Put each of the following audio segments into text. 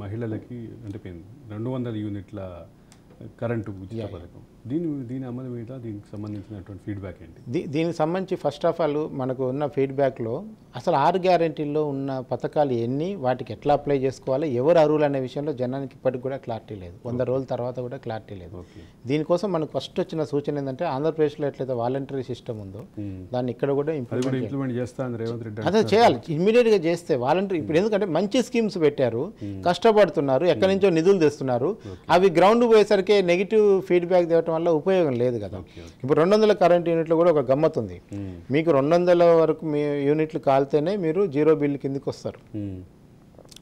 మహిళలకి అంటే 200 యూనిట్ల కరెంటు ఉచిత పథకం దీని అమలు మీద దీనికి సంబంధించినటువంటి ఫీడ్బ్యాక్ ఏంటి? దీనికి సంబంధించి ఫస్ట్ ఆఫ్ ఆల్ మనకు ఉన్న ఫీడ్బ్యాక్లో అసలు 6 గ్యారెంటీల్లో ఉన్న పథకాలు ఎన్ని, వాటికి ఎట్లా అప్లై చేసుకోవాలి, ఎవరు అర్హులు అనే విషయంలో జనానికి ఇప్పటికి కూడా క్లారిటీ లేదు. 100 రోజుల తర్వాత కూడా క్లారిటీ లేదు. దీనికోసం మనకు ఫస్ట్ వచ్చిన సూచన ఏంటంటే ఆంధ్రప్రదేశ్లో ఎట్లయితే వాలంటరీ సిస్టమ్ ఉందో దాన్ని ఇక్కడ కూడా ఇంప్లిమెంట్ చేస్తా రేవంత్ రెడ్డి అదే చేయాలి. ఇమ్మీడియట్గా చేస్తే వాలంటరీ ఇప్పుడు ఎందుకంటే మంచి స్కీమ్స్ పెట్టారు, కష్టపడుతున్నారు, ఎక్కడి నుంచో నిధులు తెస్తున్నారు, అవి గ్రౌండ్ పోయేసరికి నెగిటివ్ ఫీడ్బ్యాక్ తేవటం వల్ల ఉపయోగం లేదు కదా. ఇప్పుడు 200 కరెంట్ యూనిట్లు కూడా ఒక గమ్మత్ ఉంది. మీకు 200 వరకు మీ యూనిట్లు కాలితేనే మీరు 0 బిల్ కిందకి వస్తారు.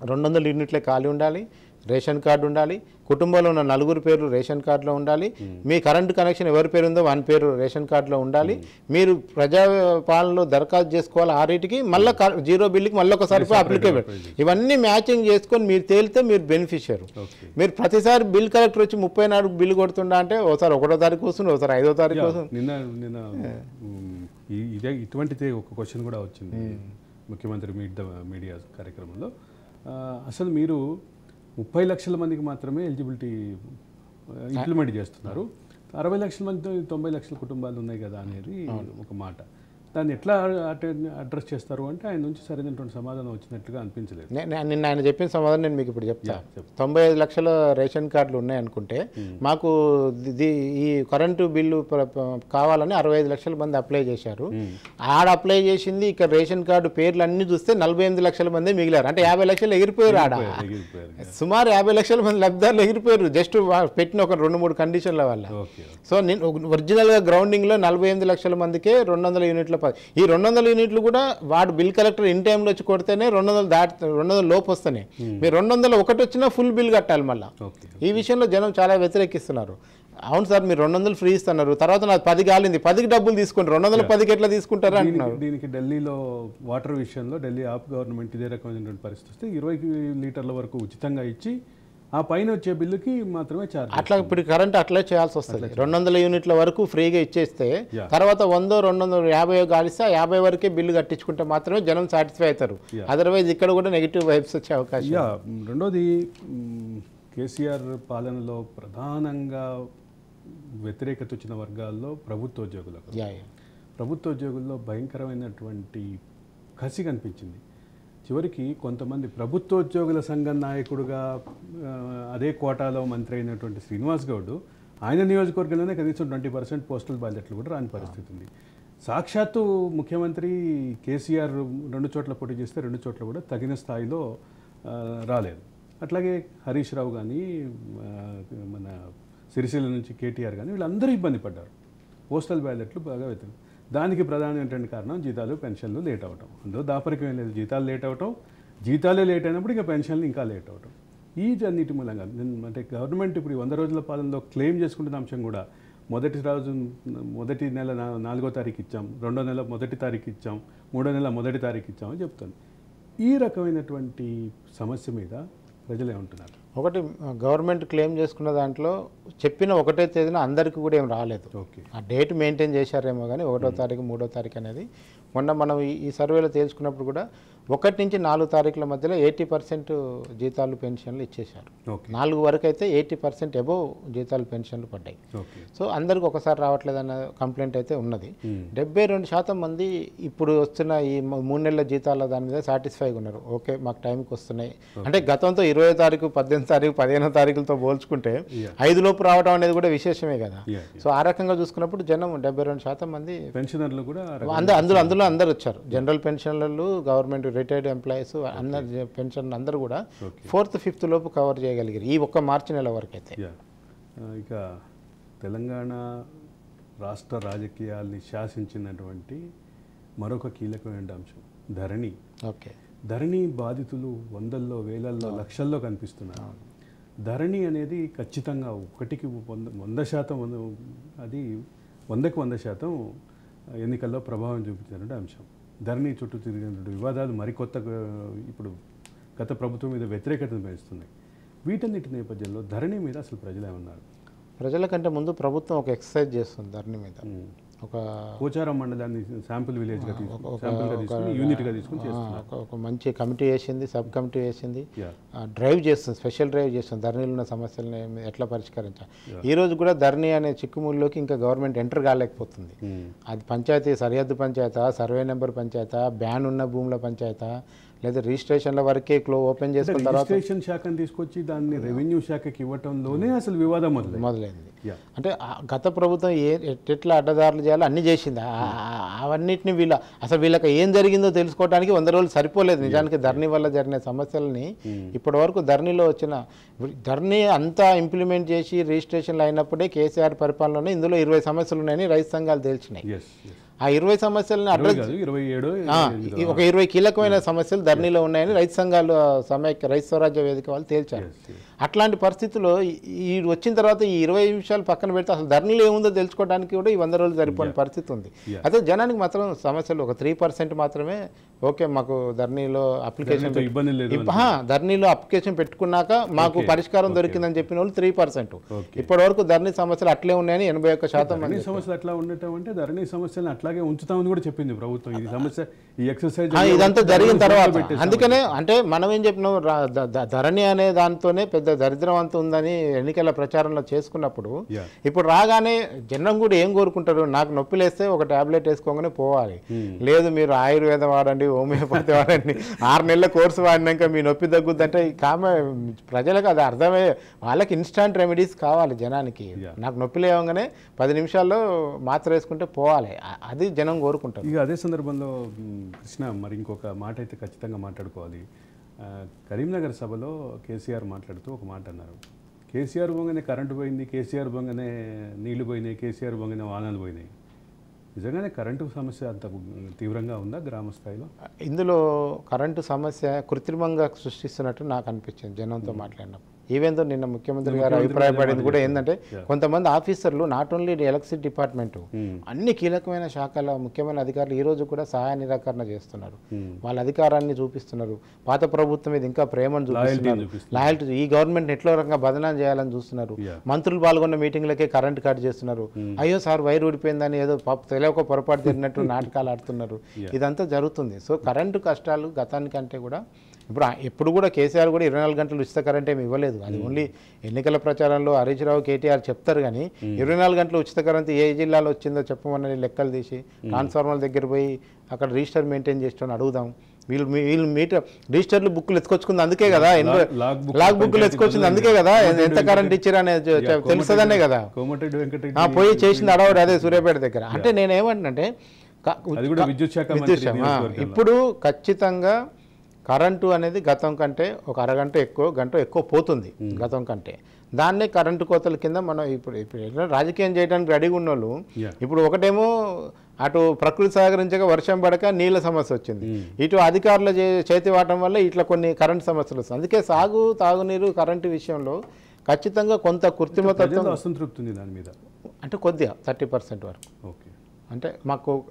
200 యూనిట్లే ఖాళీ ఉండాలి, రేషన్ కార్డు ఉండాలి, కుటుంబంలో ఉన్న 4 పేర్లు రేషన్ కార్డులో ఉండాలి, మీ కరెంటు కనెక్షన్ ఎవరి పేరు ఉందో వాని పేరు రేషన్ కార్డులో ఉండాలి, మీరు ప్రజాపాలనలో దరఖాస్తు చేసుకోవాలి, ఆ రేటుకి మళ్ళీ 0 బిల్లుకి మళ్ళీ ఒకసారి అప్లికేబుల్. ఇవన్నీ మ్యాచింగ్ చేసుకొని మీరు తేలితే మీరు బెనిఫిషియర్. మీరు ప్రతిసారి బిల్ కలెక్టర్ వచ్చి 34 బిల్లు కొడుతుండా అంటే ఒకసారి 1వ తారీఖు వస్తుంది, ఒకసారి 5వ తారీఖు వస్తుంది. ఇటువంటిదే ఒక క్వశ్చన్ కూడా వచ్చింది ముఖ్యమంత్రి మీడియా కార్యక్రమంలో. అసలు మీరు 30 లక్షల మందికి మాత్రమే ఎలిజిబిలిటీ ఇంప్లిమెంట్ చేస్తున్నారు, 60 లక్షల మంది 90 లక్షల కుటుంబాలు ఉన్నాయి కదా అనేది ఒక మాట. దాన్ని ఎట్లా అడ్రస్ చేస్తారు అంటే ఆయన నుంచి సరైనటువంటి సమాధానం వచ్చినట్లుగా అనిపించలేదు. నిన్న ఆయన చెప్పిన సమాధానం నేను మీకు ఇప్పుడు చెప్తా. 95 లక్షల రేషన్ కార్డులు ఉన్నాయనుకుంటే మాకు ఈ కరెంటు బిల్లు కావాలని 65 లక్షల మంది అప్లై చేశారు. ఆడ అప్లై చేసింది ఇక్కడ రేషన్ కార్డు పేర్లు అన్ని చూస్తే 48 లక్షల మంది మిగిలారు. అంటే 50 లక్షలు ఎగిరిపోయారు. ఆడ సుమారు 50 లక్షల మంది లబ్ధిదారులు ఎగిరిపోయారు జస్ట్ పెట్టిన ఒక 2-3 కండిషన్ల వల్ల. సో నేను ఒరిజినల్గా గ్రౌండింగ్లో 48 లక్షల మందికే 200 యూనిట్ల ఈ 200 యూనిట్లు కూడా వాడు బిల్ కలెక్టర్ ఇన్ టైంలో వచ్చి కొడితేనే 200 లోపు వస్తేనే. మీరు 201 వచ్చినా ఫుల్ బిల్ కట్టాలి మళ్ళీ. ఈ విషయంలో జనం చాలా వ్యతిరేకిస్తున్నారు. అవును సార్ మీరు 200 ఫ్రీ ఇస్తున్నారు, తర్వాత నాకు 10 కాలింది, 10కి డబ్బులు తీసుకోండి, 210కి ఎట్లా తీసుకుంటారా అంటున్నారు. దీనికి ఢిల్లీలో వాటర్ విషయంలో ఢిల్లీ ఆప్ గవర్నమెంట్ ఇదే రకమైనటువంటి పరిస్థితి వస్తే 20 లీటర్ల వరకు ఉచితంగా ఇచ్చి ఆ పైన వచ్చే బిల్లుకి మాత్రమే ఛార్జ్. అట్లా ఇప్పుడు కరెంట్ అట్లే చేయాల్సి వస్తుంది. 200 యూనిట్ల వరకు ఫ్రీగా ఇచ్చేస్తే తర్వాత 100-250 గాలిస్తే 50 వరకే బిల్లు కట్టించుకుంటే మాత్రమే జనం సాటిస్ఫై అవుతారు. అదర్వైజ్ ఇక్కడ కూడా నెగిటివ్ వైబ్స్ వచ్చే అవకాశం. రెండోది కేసీఆర్ పాలనలో ప్రధానంగా వ్యతిరేకత వచ్చిన వర్గాల్లో ప్రభుత్వ ఉద్యోగుల్లో భయంకరమైనటువంటి కసి కనిపించింది. చివరికి కొంతమంది ప్రభుత్వోద్యోగుల సంఘం నాయకుడుగా అదే కోటాలో మంత్రి అయినటువంటి శ్రీనివాస్ గౌడ్ ఆయన నియోజకవర్గంలోనే కనీసం 20% పోస్టల్ బ్యాలెట్లు కూడా రాని పరిస్థితి ఉంది. సాక్షాత్తు ముఖ్యమంత్రి కేసీఆర్ 2 చోట్ల పోటీ చేస్తే 2 చోట్ల కూడా తగిన స్థాయిలో రాలేదు. అట్లాగే హరీష్ రావు కానీ మన సిరిసిల్ల నుంచి కేటీఆర్ కానీ వీళ్ళందరూ ఇబ్బంది పడ్డారు. పోస్టల్ బ్యాలెట్లు బాగా వ్యతిరేకం. దానికి ప్రధానమైనటువంటి కారణం జీతాలు పెన్షన్లు లేట్ అవ్వటం. అందులో దాపరికం లేదు, జీతాలు లేట్ అవ్వటం, జీతాలే లేట్ అయినప్పుడు ఇంకా పెన్షన్లు ఇంకా లేట్ అవ్వటం. ఈ అన్నిటి మూలంగా అంటే గవర్నమెంట్ ఇప్పుడు 100 రోజుల పాలనలో క్లెయిమ్ చేసుకుంటున్న అంశం కూడా మొదటి నెల 4వ తారీఖు ఇచ్చాం, 2వ నెల 1వ తారీఖు ఇచ్చాం, 3వ నెల 1వ తారీఖు ఇచ్చామని చెప్తుంది. ఈ రకమైనటువంటి సమస్య మీద ప్రజలు ఏమంటున్నారు? ఒకటి గవర్నమెంట్ క్లెయిమ్ చేసుకున్న దాంట్లో చెప్పిన 1వ తేదీన అందరికీ కూడా ఏం రాలేదు. ఆ డేట్ మెయింటైన్ చేశారేమో కానీ 1వ తారీఖు 3వ తారీఖు అనేది మొన్న మనం ఈ సర్వేలో తేల్చుకున్నప్పుడు కూడా 1 నుంచి 4 తారీఖుల మధ్యలో 80% జీతాలు పెన్షన్లు ఇచ్చేశారు. 4 వరకు అయితే 80% అబోవ్ జీతాలు పెన్షన్లు పడ్డాయి. సో అందరికి ఒకసారి రావట్లేదన్న కంప్లైంట్ అయితే ఉన్నది. 72% మంది ఇప్పుడు వస్తున్న ఈ 3 నెలల జీతాల దాని మీద సాటిస్ఫైగా ఉన్నారు. ఓకే మాకు టైంకి వస్తున్నాయి అంటే గతంతో 20వ తారీఖు 18వ తారీఖు 15వ తారీఖులతో పోల్చుకుంటే 5 లోపు రావడం అనేది కూడా విశేషమే కదా. సో ఆ రకంగా చూసుకున్నప్పుడు జనం 72% మంది పెన్షనర్లు కూడా అందరూ వచ్చారు. జనరల్ పెన్షన్లు, గవర్నమెంట్ రిటైర్డ్ ఎంప్లాయీస్ అందరు పెన్షన్ అందరూ కూడా 4th 5th లోపు కవర్ చేయగలిగారు ఈ ఒక్క మార్చి నెల వరకు అయితే. ఇక తెలంగాణ రాష్ట్ర రాజకీయాల్ని శాసించినటువంటి మరొక కీలకమైన అంశం ధరణి. ధరణి బాధితులు వందల్లో, వేలల్లో, లక్షల్లో కనిపిస్తున్నారు. ధరణి అనేది ఖచ్చితంగా 1కి 100% అది 100కి 100% ఎన్నికల్లో ప్రభావం చూపించినటువంటి అంశం. ధరణి చుట్టూ తిరిగినటువంటి వివాదాలు మరికొత్త ఇప్పుడు గత ప్రభుత్వం మీద వ్యతిరేకతను పెంచుతున్నాయి. వీటన్నిటి నేపథ్యంలో ధరణి మీద అసలు ప్రజలు ఏమన్నారు? ప్రజల కంటే ముందు ప్రభుత్వం ఒక ఎక్సర్సైజ్ చేస్తుంది ధరణి మీద. ఒక పోచారం మండలాన్ని శాంపుల్ విలేజ్గా తీసుకుని యూనిట్గా తీసుకుని చేస్తున్నారు. ఒక మంచి కమిటీ వేసింది, సబ్ కమిటీ వేసింది, Yeah. డ్రైవ్ చేస్తుంది, స్పెషల్ డ్రైవ్ చేస్తుంది ధరణిలో ఉన్న సమస్యలను ఎట్లా పరిష్కరించాలి. ఈ రోజు కూడా ధరణి అనే చిక్కుముల్లోకి ఇంకా గవర్నమెంట్ ఎంటర్ కాలేకపోతుంది. అది పంచాయతీ సరిహద్దు పంచాయతా, సర్వే నెంబర్ పంచాయతా, బ్యాన్ ఉన్న భూముల పంచాయతా, లేదా రిజిస్ట్రేషన్ల వరకే ఓపెన్ చేసుకున్న తర్వాత రిజిస్ట్రేషన్ శాఖను తీసుకొచ్చి దాన్ని రెవెన్యూ శాఖకి ఇవ్వటంలోనే అసలు వివాదం మొదలైంది. Yeah. అంటే గత ప్రభుత్వం ఎట్లా అడ్డదారులు చేయాలో అన్నీ చేసింది. అవన్నిటిని అసలు వీళ్ళకి ఏం జరిగిందో తెలుసుకోవడానికి 100 రోజులు సరిపోలేదు. నిజానికి ధరణి వల్ల జరిగిన సమస్యలని ఇప్పటి వరకు ధరణిలో వచ్చిన ధరణి అంతా ఇంప్లిమెంట్ చేసి రిజిస్ట్రేషన్లు అయినప్పుడే కేసీఆర్ పరిపాలనలో ఇందులో 20 సమస్యలు ఉన్నాయని రైతు సంఘాలు తేల్చినాయి. ఆ 20 సమస్యలను అడ్రస్ ఒక 20 కీలకమైన సమస్యలు ధరణిలో ఉన్నాయని రైతు సంఘాలు సమైక్య రైతు స్వరాజ్య వేదిక వాళ్ళు తేల్చారు. అట్లాంటి పరిస్థితుల్లో ఈ వచ్చిన తర్వాత ఈ 20 నిమిషాలు పక్కన పెడితే అసలు ధరణిలో ఏముందో తెలుసుకోవడానికి కూడా ఈ 100 రోజులు సరిపోయిన పరిస్థితి ఉంది. అయితే జనానికి మాత్రం సమస్యలు ఒక 3% మాత్రమే ఓకే మాకు ధరణిలో అప్లికేషన్ ధరణిలో అప్లికేషన్ పెట్టుకున్నాక మాకు పరిష్కారం దొరికిందని చెప్పిన వాళ్ళు 3%. ఇప్పటి వరకు ధరణి సమస్యలు అట్లే ఉన్నాయని 81% మంది సమస్యలు అట్లా ఉండటం అంటే ధరణి సమస్యలను అట్లాగే ఉంచుతామని కూడా చెప్పింది ప్రభుత్వం. ఈ సమస్య ఈ ఎక్సర్సైజ్ ఇదంతా జరిగిన తర్వాత అందుకనే అంటే మనం ఏం చెప్పినాం ధరణి అనే దాంతోనే పెద్ద దరిద్రం అంత ఉందని ఎన్నికల ప్రచారంలో చేసుకున్నప్పుడు ఇప్పుడు రాగానే జనం కూడా ఏం కోరుకుంటారు, నాకు నొప్పి లేస్తే ఒక టాబ్లెట్ వేసుకోగానే పోవాలి, లేదు మీరు ఆయుర్వేదం వాడండి, హోమియోపతి వాడండి, 6 నెలల కోర్సు వాడినాక మీ నొప్పి తగ్గుద్దంటే ప్రజలకు అది అర్థమే. వాళ్ళకి ఇన్స్టాంట్ రెమెడీస్ కావాలి జనానికి. నాకు నొప్పి లేవగానే 10 నిమిషాల్లో మాత్ర వేసుకుంటే పోవాలి, అది జనం కోరుకుంటారు. ఇక అదే సందర్భంలో కృష్ణ మరి ఇంకొక మాట అయితే ఖచ్చితంగా మాట్లాడుకోవాలి. కరీంనగర్ సభలో కేసీఆర్ మాట్లాడుతూ ఒక మాట అన్నారు, కేసీఆర్ బొంగనే కరెంటు పోయింది, కేసీఆర్ బొంగనే నీళ్లు పోయినాయి, కేసీఆర్ బొంగనే వాహనాలు పోయినాయి. నిజంగానే కరెంటు సమస్య అంత తీవ్రంగా ఉందా గ్రామ స్థాయిలో? ఇందులో కరెంటు సమస్య కృత్రిమంగా సృష్టిస్తున్నట్టు నాకు అనిపించింది జనంతో మాట్లాడినప్పుడు. ఈవెంతో నిన్న ముఖ్యమంత్రి గారు అభిప్రాయపడింది కూడా ఏంటంటే కొంతమంది ఆఫీసర్లు నాట్ ఓన్లీ ఎలక్ట్రిసిటీ డిపార్ట్మెంట్ అన్ని కీలకమైన శాఖల ముఖ్యమైన అధికారులు ఈ రోజు కూడా సహాయ నిరాకరణ చేస్తున్నారు. వాళ్ళ అధికారాన్ని చూపిస్తున్నారు. పాత ప్రభుత్వం మీద ఇంకా ప్రేమను చూపిస్తున్నారు. లాయల్టీ ఈ గవర్నమెంట్ ఎట్లా రకంగా బదనాలు చేయాలని చూస్తున్నారు. మంత్రులు పాల్గొన్న మీటింగ్లకే కరెంట్ కట్ చేస్తున్నారు. అయ్యో సార్ వైర్ ఊడిపోయిందని ఏదో తెలియక పొరపాటు జరిగినట్టు నాటకాలు ఆడుతున్నారు. ఇదంతా జరుగుతుంది. సో కరెంటు కష్టాలు గతానికంటే కూడా ఇప్పుడు కూడా కేసీఆర్ కూడా 24 గంటలు ఉచిత కరెంట్ ఏమి ఇవ్వలేదు. అది ఓన్లీ ఎన్నికల ప్రచారంలో హరీష్ రావు కేటీఆర్ చెప్తారు కానీ 24 గంటలు ఉచిత కరెంట్ ఏ జిల్లాలో వచ్చిందో చెప్పమని లెక్కలు తీసి ట్రాన్స్ఫార్మర్ దగ్గర పోయి అక్కడ రిజిస్టర్ మెయింటైన్ చేస్తామని అడుగుదాం. వీళ్ళు మీటర్ రిజిస్టర్లు బుక్లు ఎత్తుకొచ్చుకుంది అందుకే కదా, లాగ్ బుక్లు ఎత్తుకొచ్చింది అందుకే కదా, ఎంత కరెంట్ ఇచ్చారనే తెలుస్తుందనే కదా పోయి చేసింది అడవాడు. అదే సూర్యాపేట దగ్గర. అంటే నేనేమంటే ఇప్పుడు ఖచ్చితంగా కరెంటు అనేది గతం కంటే ఒక అరగంట గంట ఎక్కువ పోతుంది గతం కంటే. దాన్నే కరెంటు కోతల కింద మనం ఇప్పుడు రాజకీయం చేయడానికి రెడీగా ఉన్న వాళ్ళు ఇప్పుడు ఒకటేమో అటు ప్రకృతి సహకరించక వర్షం పడక నీళ్ళ సమస్య వచ్చింది, ఇటు అధికారుల చేతి వాడటం వల్ల ఇట్లా కొన్ని కరెంటు సమస్యలు వస్తాయి. అందుకే తాగునీరు కరెంటు విషయంలో ఖచ్చితంగా కొంత కృత్రిమతత్వం అసంతృప్తి ఉంది దాని మీద. అంటే కొద్దిగా 30% వరకు. అంటే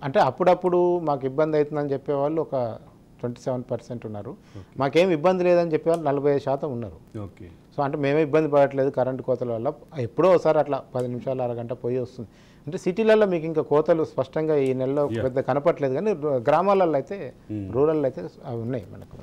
అంటే అప్పుడప్పుడు మాకు ఇబ్బంది అవుతుందని చెప్పేవాళ్ళు ఒక 27% ఉన్నారు. మాకేం ఇబ్బంది లేదని చెప్పేవాళ్ళు 45% ఉన్నారు. సో అంటే మేమే ఇబ్బంది పడట్లేదు కరెంటు కోతల వల్ల. ఎప్పుడో ఒకసారి అట్లా 10 నిమిషాలు అరగంట పోయి వస్తుంది. అంటే సిటీలలో మీకు ఇంకా కోతలు స్పష్టంగా ఈ నెలలో పెద్ద కనపట్లేదు కానీ గ్రామాలలో అయితే రూరల్లో అయితే అవి ఉన్నాయి మనకు.